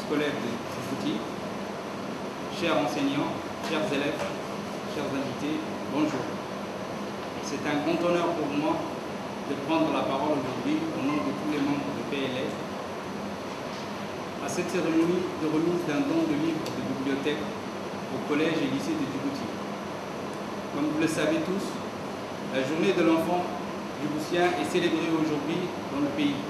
Scolaire de Djibouti, chers enseignants, chers élèves, chers invités, bonjour. C'est un grand honneur pour moi de prendre la parole aujourd'hui au nom de tous les membres de PLF à cette cérémonie de remise d'un don de livres de bibliothèque au collège et lycée de Djibouti. Comme vous le savez tous, la journée de l'enfant djiboutien est célébrée aujourd'hui dans le pays.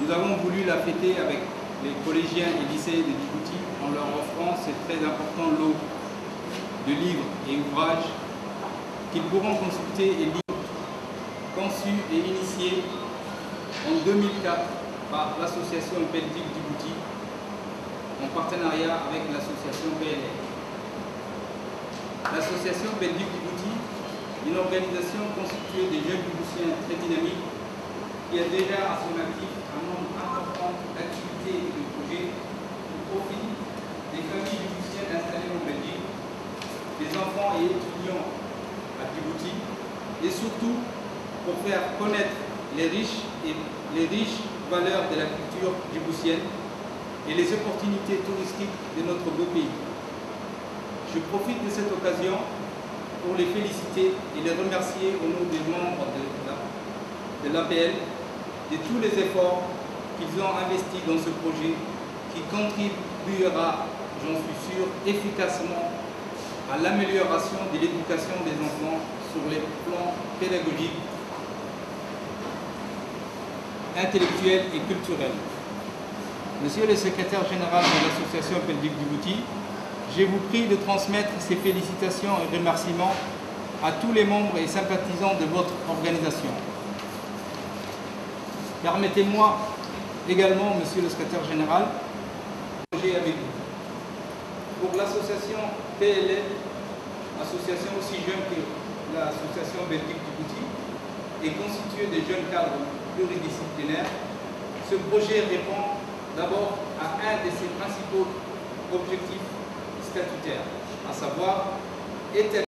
Nous avons voulu la fêter avec les collégiens et lycéens de Djibouti en leur offrant ce très important lot de livres et ouvrages qu'ils pourront consulter et lire, conçus et initiés en 2004 par l'association Belgique Djibouti en partenariat avec l'association PLF. L'association Belgique Djibouti, une organisation constituée de jeunes djiboutiens très dynamiques qui a déjà à son actif un nombre important d'activités et de projets au profit des familles djiboutiennes installées en Belgique, des enfants et étudiants à Djibouti, et surtout pour faire connaître les riches valeurs de la culture djiboutienne et les opportunités touristiques de notre beau pays. Je profite de cette occasion pour les féliciter et les remercier au nom des membres de l'APL de tous les efforts qu'ils ont investis dans ce projet qui contribuera, j'en suis sûr, efficacement à l'amélioration de l'éducation des enfants sur les plans pédagogiques, intellectuels et culturels. Monsieur le secrétaire général de l'association Belgique Djibouti, je vous prie de transmettre ces félicitations et remerciements à tous les membres et sympathisants de votre organisation. Permettez-moi également, monsieur le secrétaire général, de partager avec vous. Pour l'association PLF, association aussi jeune que l'association Belgique Djibouti, est constituée de jeunes cadres pluridisciplinaires. Ce projet répond d'abord à un de ses principaux objectifs statutaires, à savoir établir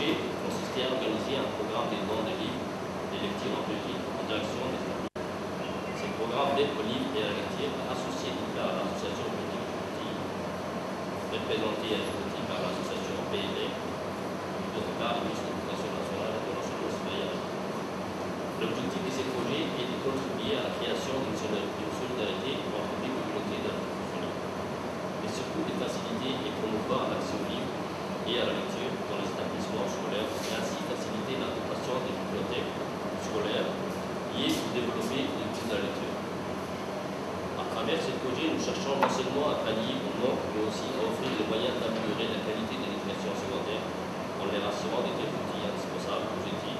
consistait à organiser un programme de dons de livres de lecture en Belgique en direction des familles. Ce programme d'aide aux livres et à la lecture associé à l'association Belgique Djibouti, représenté à Djibouti par l'association PLF, d'autre part le ministre de l'Éducation nationale et de l'enseignement supérieur. L'objectif de ce projet est de contribuer à la création d'une solidarité entre les communautés de la francophonie. surtout de faciliter et promouvoir l'accès au livre et à la lecture dans les établissements scolaires et ainsi faciliter l'intégration des bibliothèques scolaires et développer l'habitude de la lecture. À travers ce projet, nous cherchons non seulement à pallier au manque, mais aussi à offrir les moyens d'améliorer la qualité de l'éducation secondaire en leur assurant des outils indispensables aux études,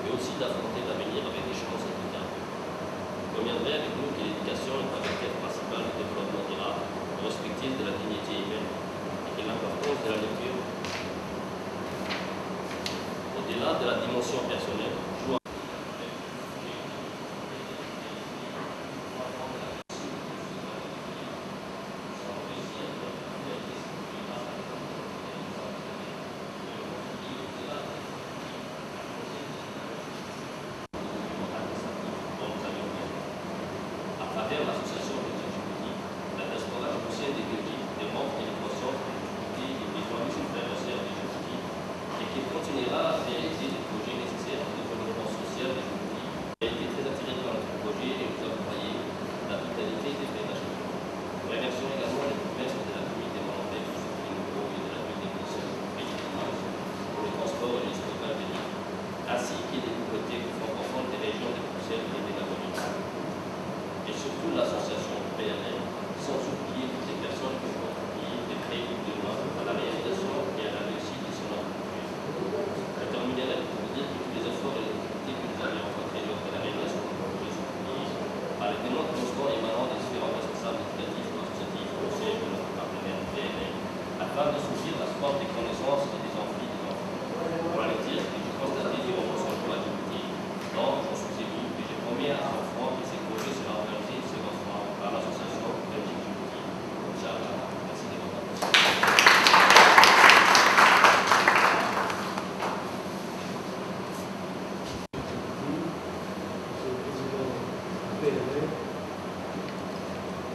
mais aussi d'affronter l'avenir avec des chances équitables. Vous conviendrez avec nous que l'éducation est un vecteur principal du développement durable, respectif de la dignité humaine, et que l'importance de la lecture, au-delà de la dimension personnelle, joue l'association de Djibouti, la diaspora djiboutienne de Belgique démontre une émotion et des besoins de ses frères et sœurs de Djibouti et qui continuera à réaliser des projets nécessaires au développement social de Djibouti. Il a été très attiré par notre projet et nous accompagner la vitalité des ménages. Nous remercions également les bourgmestres de la commune des Molenbeek, du Soufri-Nouveau et de la ville des Glisses pour le transport et le stockage des livres, ainsi que des bibliothèques francophones des régions de Bruxelles et de la Wallonie. Et surtout l'association PNL, sans oublier toutes les personnes qui ont contribué de près ou de loin à la réalisation et à la réussite de son entreprise. Je terminerai pour vous dire que tous les efforts et les difficultés que nous avions rencontrés lors de la réalisation du projet sont liés à la demande constant émanant des différents responsables éducatifs ou associatifs au sein de notre partenaire PNL, afin de s'ouvrir la soif des connaissances et des envies des enfants. Pour la lecture, j'ai constaté durant mon séjour à Djibouti, donc j'en suis élu et j'ai promis à son enfant que ces projets sera organisé une seconde fois par l'association Belgique Djibouti. Inch'Allah. Merci de votre attention.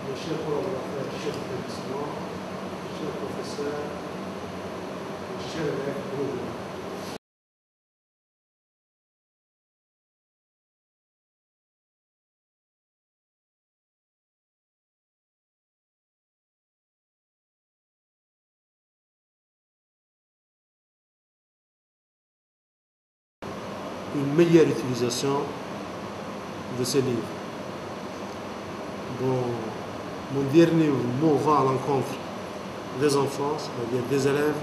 Mes chers collaborateurs, chers établissements, chers professeurs, chers élèves, bonjour. Une meilleure utilisation de ces livres. Bon, mon dernier mot va à l'encontre des enfants, c'est-à-dire des élèves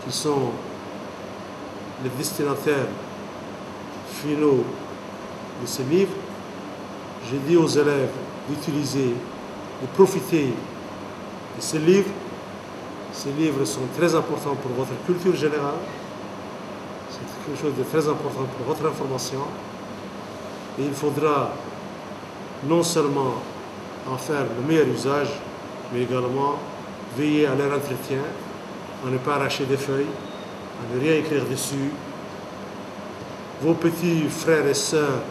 qui sont les destinataires finaux de ces livres. J'ai dit aux élèves d'utiliser, de profiter de ces livres. Ces livres sont très importants pour votre culture générale. C'est quelque chose de très important pour votre information. Et il faudra non seulement en faire le meilleur usage, mais également veiller à leur entretien, à ne pas arracher des feuilles, à ne rien écrire dessus. Vos petits frères et sœurs,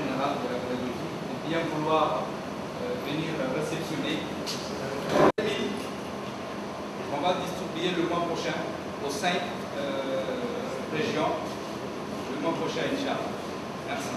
général de la pédagogie de bien vouloir venir réceptionner. On va distribuer le mois prochain aux 5 régions, le mois prochain, Inch'Allah. Merci.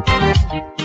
Thank you.